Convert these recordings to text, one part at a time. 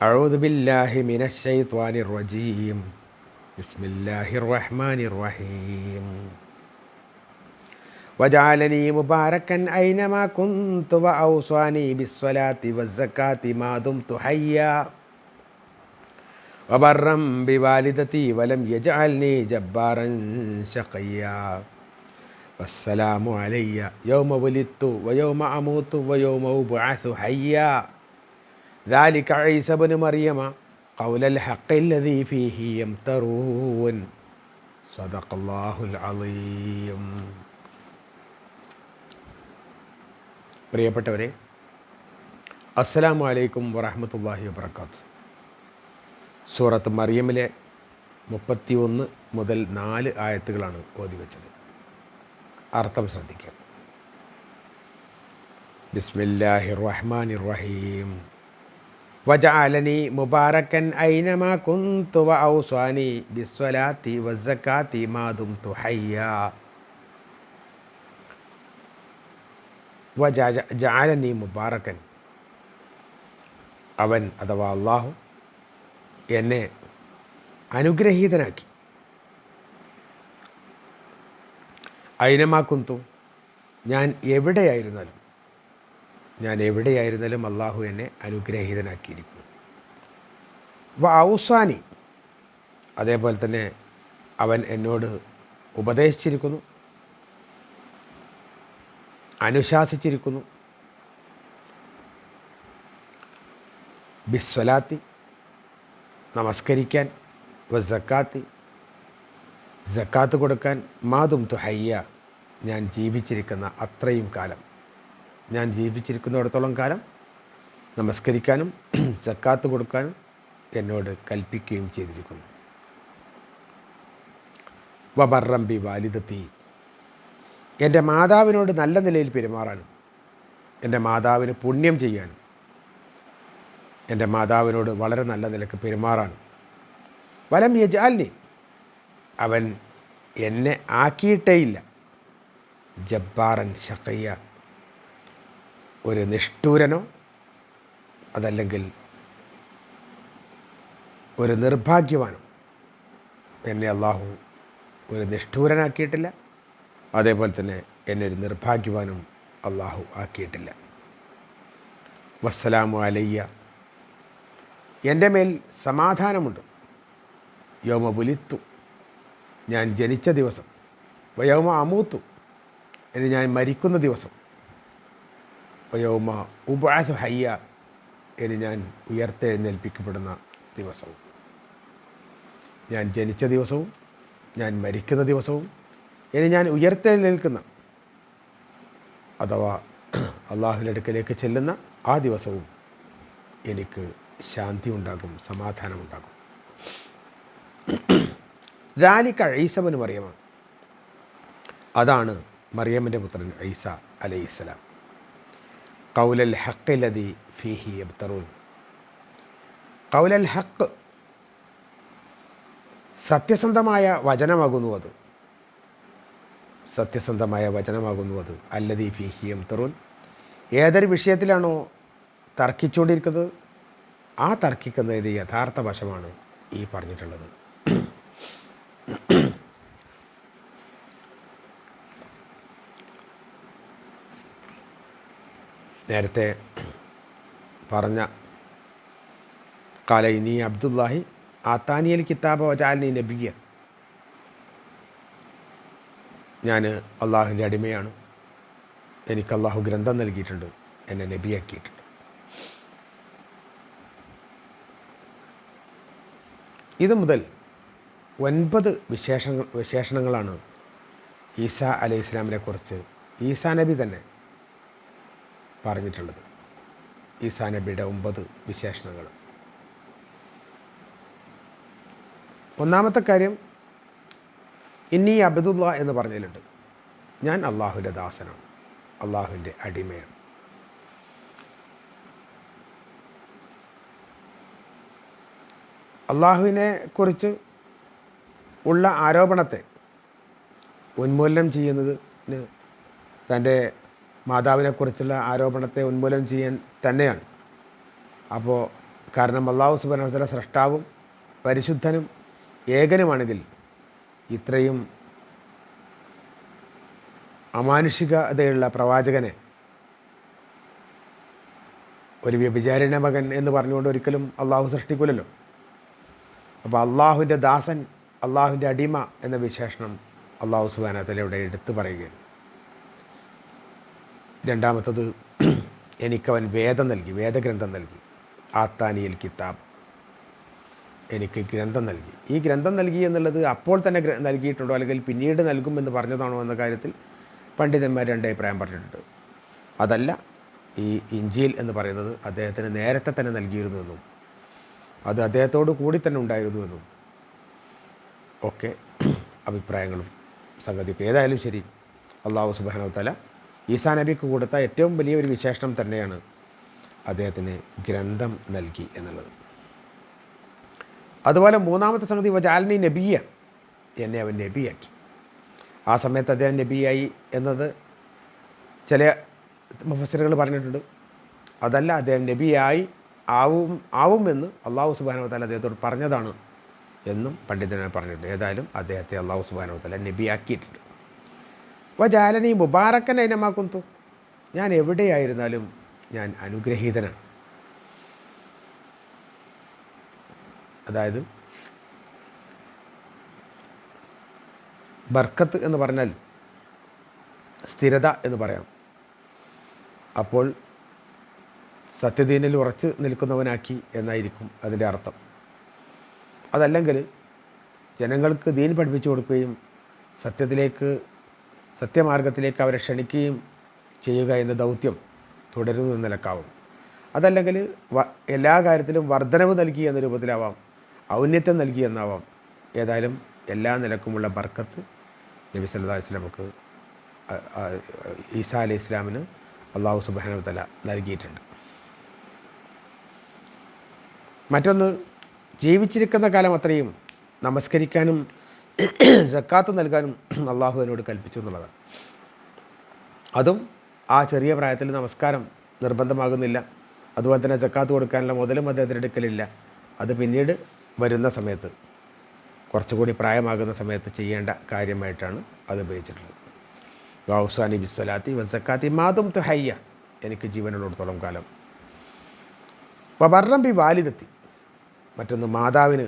أعوذ بالله من الشيطان الرجيم. بسم الله الرحمن الرحيم. وجعلني مباركا أينما كنت وأوصاني بالصلاة والزكاة ما دمت حيا وبرا بوالدتي ولم يجعلني جبارا شقيا والسلام علي يوم ولدت ويوم أموت ويوم أبعث حيا ذلك عيسى بن مريم قول الحق الذي فيه يمترون صدق الله العظيم. പ്രിയപ്പെട്ടവരെ, അസ്സലാമു അലൈക്കും വറഹ്മത്തുള്ളാഹി വബറകാതുഹു. സൂറത്ത് മറിയമിലെ 31 മുതൽ 4 ആയത്തുകളാണ് ഓതി വെച്ചത്. അർത്ഥം ശ്രദ്ധിക്കാം. ബിസ്മില്ലാഹിർ റഹ്മാനിർ റഹീം. വജഅലനി മുബാറക്കൻ ഐനമാ കുന്തു വഔസാനി ബിസ്സലാത്തി വസ്സകാത്തി മാ ദുംതു ഹയ്യാ. വജഅലനി മുബാറക്കൻ, അവൻ അഥവാ അള്ളാഹു എന്നെ അനുഗ്രഹീതനാക്കി. ഐനമാ കുന്തു, ഞാൻ എവിടെയായിരുന്നാലും അള്ളാഹു എന്നെ അനുഗ്രഹീതനാക്കിയിരിക്കുന്നു. ഔസാനി, അതേപോലെ തന്നെ അവൻ എന്നോട് ഉപദേശിച്ചിരിക്കുന്നു, അനുശാസിച്ചിരിക്കുന്നു. ബിസ്വലാത്തി, നമസ്കരിക്കാൻ, വസക്കാത്തി, സക്കാത്ത് കൊടുക്കാൻ, മാതും തുഹയ്യ, ഞാൻ ജീവിച്ചിരിക്കുന്ന അത്രയും കാലം, ഞാൻ ജീവിച്ചിരിക്കുന്നിടത്തോളം കാലം നമസ്കരിക്കാനും സക്കാത്ത് കൊടുക്കാനും എന്നോട് കൽപ്പിക്കുകയും ചെയ്തിരിക്കുന്നു. വബർറം ബി വാലിദത്തി, എൻ്റെ മാതാവിനോട് നല്ല നിലയിൽ പെരുമാറാനും എൻ്റെ മാതാവിന് പുണ്യം ചെയ്യാനും എൻ്റെ മാതാവിനോട് വളരെ നല്ല നിലക്ക് പെരുമാറാനും വലം യജാൽനി, അവൻ എന്നെ ആക്കിയിട്ടേയില്ല ജബ്ബാറൻ ശഖയ്യ, ഒരു നിഷ്ഠൂരനോ അതല്ലെങ്കിൽ ഒരു നിർഭാഗ്യവാനോ. എന്നെ അള്ളാഹു ഒരു നിഷ്ഠൂരനാക്കിയിട്ടില്ല, അതേപോലെ തന്നെ എന്നെ ഒരു നിർഭാഗ്യവാനും അള്ളാഹു ആക്കിയിട്ടില്ല. വസ്സലാമു അലയ്യ, എൻ്റെ മേൽ സമാധാനമുണ്ട്. യൗമ ബുലിത്തു, ഞാൻ ജനിച്ച ദിവസം. വയൗമ അമൂത്തു, എന്ന് ഞാൻ മരിക്കുന്ന ദിവസം. വയൗമ ഉബഅസു ഹയ്യ, എന്ന് ഞാൻ ഉയർത്തെഴുന്നേൽപ്പിക്കപ്പെടുന്ന ദിവസവും. ഞാൻ ജനിച്ച ദിവസവും ഞാൻ മരിക്കുന്ന ദിവസവും ഇനി ഞാൻ ഉയർത്തെഴുന്നേൽക്കുന്ന അഥവാ അള്ളാഹുവിൻ്റെ അടുക്കലേക്ക് ചെല്ലുന്ന ആ ദിവസവും എനിക്ക് ശാന്തി ഉണ്ടാകും, സമാധാനമുണ്ടാകും. ദാലിക ഈസ ഇബ്നു മറിയം, അതാണ് മറിയമിൻ്റെ പുത്രൻ ഈസ അലൈഹിസ്സലാം. ഖൗലൽ ഹഖ് ലദി ഫീഹി യബ്തറൂൻ, ഖൗലൽ ഹഖ്, സത്യസന്ധമായ വചനമാകുന്നു അത്, സത്യസന്ധമായ വചനമാകുന്നു അത്. അല്ലദീ ഫീഹി യംതറൂൻ, ഏതൊരു വിഷയത്തിലാണോ തർക്കിച്ചുകൊണ്ടിരിക്കുന്നത് ആ തർക്കിക്കുന്നതിൻ്റെ യഥാർത്ഥ വശമാണ് ഈ പറഞ്ഞിട്ടുള്ളത്. നേരത്തെ പറഞ്ഞ ഖാല ഇനി അബ്ദുല്ലാഹി ആത്താനിയൽ കിതാബ വജഅൽനി നബിയ്യ, ഞാൻ അള്ളാഹുവിൻ്റെ അടിമയാണ്, എനിക്ക് അള്ളാഹു ഗ്രന്ഥം നൽകിയിട്ടുണ്ട്, എന്നെ നബിയാക്കിയിട്ടുണ്ട്. ഇത് മുതൽ 9 വിശേഷണങ്ങളാണ് ഈസാ അലൈഹി ഇസ്ലാമിനെ കുറിച്ച് ഈസാ നബി തന്നെ പറഞ്ഞിട്ടുള്ളത്. ഈസാ നബിയുടെ 9 വിശേഷണങ്ങൾ. ഒന്നാമത്തെ കാര്യം, ഇന്നി അബ്ദുള്ള എന്ന് പറഞ്ഞതിലുണ്ട്. ഞാൻ അള്ളാഹുവിൻ്റെ ദാസനാണ്, അള്ളാഹുവിൻ്റെ അടിമയാണ്. അള്ളാഹുവിനെ കുറിച്ച് ഉള്ള ആരോപണത്തെ ഉന്മൂലനം ചെയ്യുന്നതിന്, തൻ്റെ മാതാവിനെക്കുറിച്ചുള്ള ആരോപണത്തെ ഉന്മൂലനം ചെയ്യാൻ തന്നെയാണ്. അപ്പോൾ കാരണം അല്ലാഹു സുബ്ഹാനഹു വ തആല സ്രഷ്ടാവും പരിശുദ്ധനും ഏകനുമാണെങ്കിൽ ഇത്രയും അമാനുഷികതയുള്ള പ്രവാചകനെ ഒരു വ്യഭിചാരിണ മകൻ എന്ന് പറഞ്ഞുകൊണ്ട് ഒരിക്കലും അള്ളാഹു സൃഷ്ടിക്കില്ലല്ലോ. അപ്പോൾ അള്ളാഹുവിൻ്റെ ദാസൻ, അള്ളാഹുവിൻ്റെ അടിമ എന്ന വിശേഷണം അള്ളാഹു സുബ്ഹാനഹു വ തആല ഇവിടെ എടുത്തു പറയുകയാണ്. രണ്ടാമത്തത്, എനിക്കവൻ വേദം നൽകി, വേദഗ്രന്ഥം നൽകി. ആത്താനിയൽ കിതാബ്, എനിക്ക് ഗ്രന്ഥം നൽകി. ഈ ഗ്രന്ഥം നൽകി എന്നുള്ളത് അപ്പോൾ തന്നെ നൽകിയിട്ടുണ്ടോ അല്ലെങ്കിൽ പിന്നീട് നൽകുമെന്ന് പറഞ്ഞതാണോ എന്ന കാര്യത്തിൽ പണ്ഡിതന്മാർ രണ്ട് അഭിപ്രായം പറഞ്ഞിട്ടുണ്ട്. അതല്ല, ഈ ഇഞ്ചീൽ എന്ന് പറയുന്നത് അദ്ദേഹത്തിന് നേരത്തെ തന്നെ നൽകിയിരുന്നുവെന്നും അത് അദ്ദേഹത്തോട് കൂടി തന്നെ ഉണ്ടായിരുന്നുവെന്നും ഒക്കെ അഭിപ്രായങ്ങളും സംഗതിയൊക്കെ. ഏതായാലും ശരി, അല്ലാഹു സുബ്ഹാനഹു വ തആല ഈസാ നബിക്ക് കൊടുത്ത ഏറ്റവും വലിയൊരു വിശേഷണം തന്നെയാണ് അദ്ദേഹത്തിന് ഗ്രന്ഥം നൽകി എന്നുള്ളത്. അതുപോലെ മൂന്നാമത്തെ സംഗതി, വജഅൽനി നബിയ്യ, എന്നെ അവൻ നബിയാക്കി. ആ സമയത്ത് അദ്ദേഹം നബിയായി എന്നത് ചില മുഫസ്സിറുകൾ പറഞ്ഞിട്ടുണ്ട്. അതല്ല, അദ്ദേഹം നബിയായി ആവുമെന്ന് അല്ലാഹു സുബ്ഹാനഹു വ തആല അദ്ദേഹത്തോട് പറഞ്ഞതാണ് എന്നും പണ്ഡിതന്മാർ പറഞ്ഞിട്ടുണ്ട്. ഏതായാലും അദ്ദേഹത്തെ അല്ലാഹു സുബ്ഹാനഹു വ തആല നബിയാക്കിയിട്ടുണ്ട്. വജഅലനി മുബാറക്കൻ അയ്നമാ കുന്തു, ഞാൻ എവിടെയായിരുന്നാലും ഞാൻ അനുഗ്രഹീതനാണ്. അതായത് ബർക്കത്ത് എന്ന് പറഞ്ഞാൽ സ്ഥിരത എന്ന് പറയാം. അപ്പോൾ സത്യദീനിൽ ഉറച്ചു നിൽക്കുന്നവനാക്കി എന്നായിരിക്കും അതിൻ്റെ അർത്ഥം. അതല്ലെങ്കിൽ ജനങ്ങൾക്ക് ദീൻ പഠിപ്പിച്ചു കൊടുക്കുകയും സത്യമാർഗത്തിലേക്ക് അവരെ ക്ഷണിക്കുകയും ചെയ്യുക എന്ന ദൗത്യം തുടരുന്നു എന്ന നിലക്കാവും. അതല്ലെങ്കിൽ എല്ലാ കാര്യത്തിലും വർധനവ് നൽകി എന്ന രൂപത്തിലാവാം, ഔന്നത്യം നൽകി എന്നാവാം. ഏതായാലും എല്ലാ നിലക്കുമുള്ള ബർക്കത്ത് നബി സല്ലല്ലാഹു അലൈഹി വസല്ലമക്ക്, ഈസാ അലൈഹി ഇസ്ലാമിന് അല്ലാഹു സുബ്ഹാനഹു വ തആല നൽകിയിട്ടുണ്ട്. മറ്റൊന്ന്, ജീവിച്ചിരിക്കുന്ന കാലം അത്രയും നമസ്കരിക്കാനും സക്കാത്ത് നൽകാനും അള്ളാഹു എന്നോട് കൽപ്പിച്ചു എന്നുള്ളതാണ്. അതും ആ ചെറിയ പ്രായത്തിൽ നമസ്കാരം നിർബന്ധമാകുന്നില്ല. അതുപോലെ തന്നെ സക്കാത്ത് കൊടുക്കാനുള്ള മുതലും അദ്ദേഹത്തിന് എടുക്കലില്ല. അത് പിന്നീട് വരുന്ന സമയത്ത്, കുറച്ചുകൂടി പ്രായമാകുന്ന സമയത്ത് ചെയ്യേണ്ട കാര്യമായിട്ടാണ് അത് ഉപയോഗിച്ചിട്ടുള്ളത്. വൗസാനി ബിസ്സലാത്തി വസക്കാത്തി മാതും തുഹയ്യ, എനിക്ക് ജീവനുള്ളിടത്തോളം കാലം. വബർറം ബി വാലിദത്തി, മറ്റൊന്ന് മാതാവിന്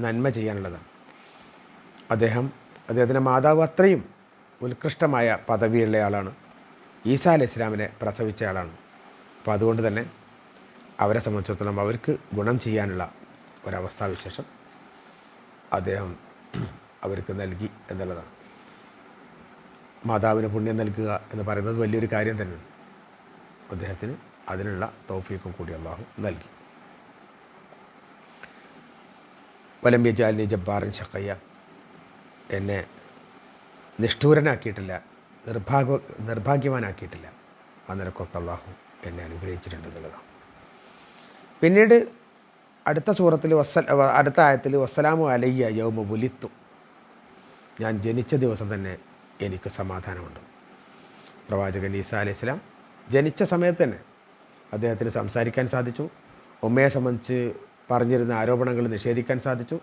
നന്മ ചെയ്യാനുള്ളതാണ്. അദ്ദേഹത്തിൻ്റെ മാതാവ് അത്രയും ഉത്കൃഷ്ടമായ പദവിയുള്ള ആളാണ്. ഈസാ അലൈഹി ഇസ്ലാമിനെ പ്രസവിച്ച ആളാണ്. അപ്പോൾ അതുകൊണ്ട് തന്നെ അവരെ സംബന്ധിച്ചിടത്തോളം അവർക്ക് ഗുണം ചെയ്യാനുള്ള ഒരവസ്ഥാവിശേഷം അദ്ദേഹം അവർക്ക് നൽകി എന്നുള്ളതാണ്. മാതാവിന് പുണ്യം നൽകുക എന്ന് പറയുന്നത് വലിയൊരു കാര്യം തന്നെയാണ്. അദ്ദേഹത്തിന് അതിനുള്ള തൗഫീഖും കൂടി അള്ളാഹു നൽകി. വലം യജഅൽനി ജബ്ബാറൻ ശഖയ്യ, എന്നെ നിഷ്ഠൂരനാക്കിയിട്ടില്ല, നിർഭാഗ്യവാനാക്കിയിട്ടില്ല. ആ നിലക്കൊക്കെ അള്ളാഹു എന്നെ അനുഗ്രഹിച്ചിട്ടുണ്ട് എന്നുള്ളതാണ്. പിന്നീട് അടുത്ത സൂറത്തിൽ അടുത്ത ആയത്തിൽ വസ്സലാമു അലയ്യ യൗമ വുലിത്തു, ഞാൻ ജനിച്ച ദിവസം തന്നെ എനിക്ക് സമാധാനമുണ്ട്. പ്രവാചകൻ ഈസാ അലൈഹി സ്വലാം ജനിച്ച സമയത്ത് തന്നെ അദ്ദേഹത്തിന് സംസാരിക്കാൻ സാധിച്ചു. ഉമ്മയെ സംബന്ധിച്ച് പറഞ്ഞിരുന്ന ആരോപണങ്ങൾ നിഷേധിക്കാൻ സാധിച്ചു.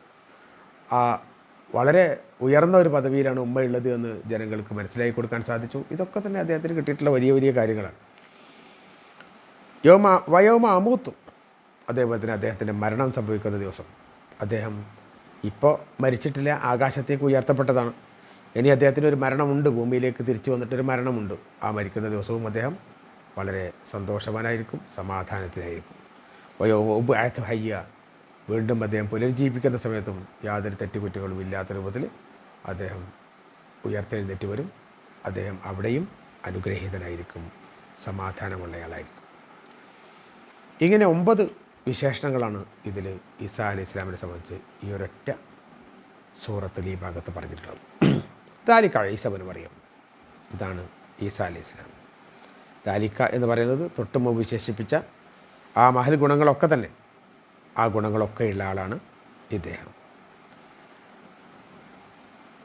വളരെ ഉയർന്ന ഒരു പദവിയിലാണ് ഉമ്മയുള്ളത് എന്ന് ജനങ്ങൾക്ക് മനസ്സിലാക്കി കൊടുക്കാൻ സാധിച്ചു. ഇതൊക്കെ തന്നെ അദ്ദേഹത്തിന് കിട്ടിയിട്ടുള്ള വലിയ വലിയ കാര്യങ്ങളാണ്. വയോമ അമൂത്തു, അതേപോലെ തന്നെ അദ്ദേഹത്തിൻ്റെ മരണം സംഭവിക്കുന്ന ദിവസം. അദ്ദേഹം ഇപ്പോൾ മരിച്ചിട്ടില്ല, ആകാശത്തേക്ക് ഉയർത്തപ്പെട്ടതാണ്. ഇനി അദ്ദേഹത്തിന് ഒരു മരണമുണ്ട്, ഭൂമിയിലേക്ക് തിരിച്ചു വന്നിട്ടൊരു മരണമുണ്ട്. ആ മരിക്കുന്ന ദിവസവും അദ്ദേഹം വളരെ സന്തോഷവാനായിരിക്കും, സമാധാനത്തിലായിരിക്കും. ഹയ്യ, വീണ്ടും അദ്ദേഹം പുനരുജ്ജീവിക്കുന്ന സമയത്തും യാതൊരു തെറ്റുകുറ്റങ്ങളും ഇല്ലാത്ത രൂപത്തിൽ അദ്ദേഹം ഉയർത്തെഴുന്നേറ്റ് വരും. അദ്ദേഹം അവിടെയും അനുഗ്രഹീതനായിരിക്കും, സമാധാനമുള്ളയാളായിരിക്കും. ഇങ്ങനെ 9 വിശേഷണങ്ങളാണ് ഇതിൽ ഈസാ അലൈഹി ഇസ്ലാമിനെ സംബന്ധിച്ച് ഈ ഒരൊറ്റ സൂറത്തിൽ ഈ ഭാഗത്ത് പറഞ്ഞിട്ടുള്ളത്. ദാലിക ഈസാ ഇബ്നു മറിയം, ഇതാണ് ഈസാ അലൈഹി ഇസ്ലാം. ദാലിക എന്ന് പറയുന്നത് തൊട്ട് മുമ്പ് വിശേഷിപ്പിച്ച ആ മഹൽ ഗുണങ്ങളൊക്കെ തന്നെ, ആ ഗുണങ്ങളൊക്കെ ഉള്ള ആളാണ് ഇദ്ദേഹം.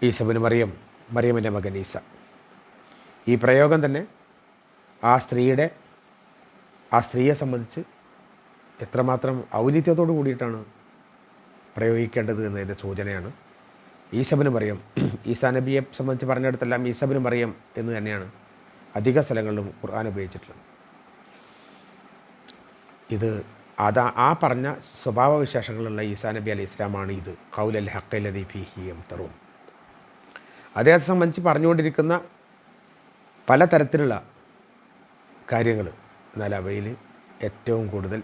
ഈസാ ഇബ്നു മറിയം, മറിയമിൻ്റെ മകൻ ഈസ. ഈ പ്രയോഗം തന്നെ ആ സ്ത്രീയെ സംബന്ധിച്ച് എത്രമാത്രം ഔന്നിത്യത്തോടു കൂടിയിട്ടാണ് പ്രയോഗിക്കേണ്ടത് എന്നതിൻ്റെ സൂചനയാണ്. ഈസബിന് മറിയം, ഈസാ നബിയെ സംബന്ധിച്ച് പറഞ്ഞിടത്തെല്ലാം ഈസബിന് മറിയം എന്ന് തന്നെയാണ് അധിക സ്ഥലങ്ങളിലും ഖുർആൻ ഉപയോഗിച്ചിട്ടുള്ളത്. ഇത് ആ പറഞ്ഞ സ്വഭാവവിശേഷങ്ങളുള്ള ഈസാ നബി അലൈഹി ഇസ്ലാമാണ് ഇത് ഖൗലൽ ഹഖ് ലദീ ഫീഹി യംതറൂൻ. അദ്ദേഹത്തെ സംബന്ധിച്ച് പറഞ്ഞുകൊണ്ടിരിക്കുന്ന പലതരത്തിലുള്ള കാര്യങ്ങൾ, എന്നാൽ അവയിൽ ഏറ്റവും കൂടുതൽ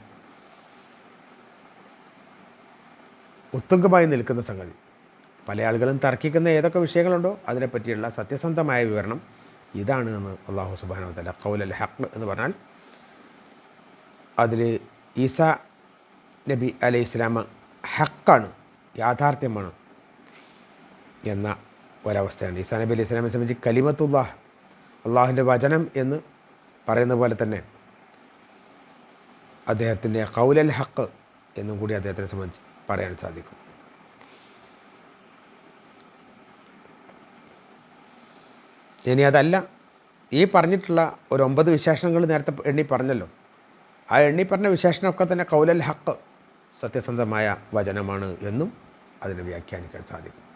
ഉത്തുംഗമായി നിൽക്കുന്ന സംഗതി, പല ആളുകളും തർക്കിക്കുന്ന ഏതൊക്കെ വിഷയങ്ങളുണ്ടോ അതിനെപ്പറ്റിയുള്ള സത്യസന്ധമായ വിവരണം ഇതാണ് എന്ന് അല്ലാഹു സുബ്ഹാനഹു വ തആല ഖൗലൽ ഹഖ് എന്ന് പറഞ്ഞാൽ അതിൽ ഈസാ നബി അലൈഹി ഇസ്ലാം ഹക്കാണ്, യാഥാർത്ഥ്യമാണ് എന്ന ഒരവസ്ഥയാണ്. ഈസാ നബി അലൈഹി ഇസ്ലാമിനെ സംബന്ധിച്ച് കലിമത്തുല്ലാഹ്, അള്ളാഹുവിൻ്റെ വചനം എന്ന് പറയുന്ന പോലെ തന്നെ അദ്ദേഹത്തിൻ്റെ ഖൗലൽ ഹഖ് എന്നും കൂടി അദ്ദേഹത്തിനെ സംബന്ധിച്ച് പറയാൻ സാധിക്കും. ഇനി അതല്ല, ഈ പറഞ്ഞിട്ടുള്ള ഒരു 9 വിശേഷണങ്ങൾ നേരത്തെ എണ്ണി പറഞ്ഞല്ലോ, ആ എണ്ണി പറഞ്ഞ വിശേഷണമൊക്കെ തന്നെ ഖൗലൽ ഹഖ്, സത്യസന്ധമായ വചനമാണ് എന്നും അതിനെ വ്യാഖ്യാനിക്കാൻ സാധിക്കും.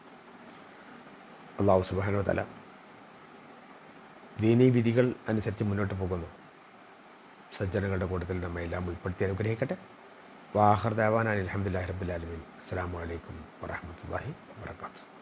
അല്ലാഹു സുബ്ഹാനഹു വ തആല ദീനീ വിധികൾ അനുസരിച്ച് മുന്നോട്ട് പോകുന്നു സജ്ജനങ്ങളുടെ കൂട്ടത്തിൽ നമ്മെ എല്ലാം ഉൾപ്പെടുത്തി അനുഗ്രഹിക്കട്ടെ. വാഹിർ ദഅവാനാ അൽഹംദുലില്ലാഹി റബ്ബിൽ ആലമീൻ. അസ്സലാമു അലൈക്കും വറഹ്മത്തുള്ളാഹി വബറകാതുഹു.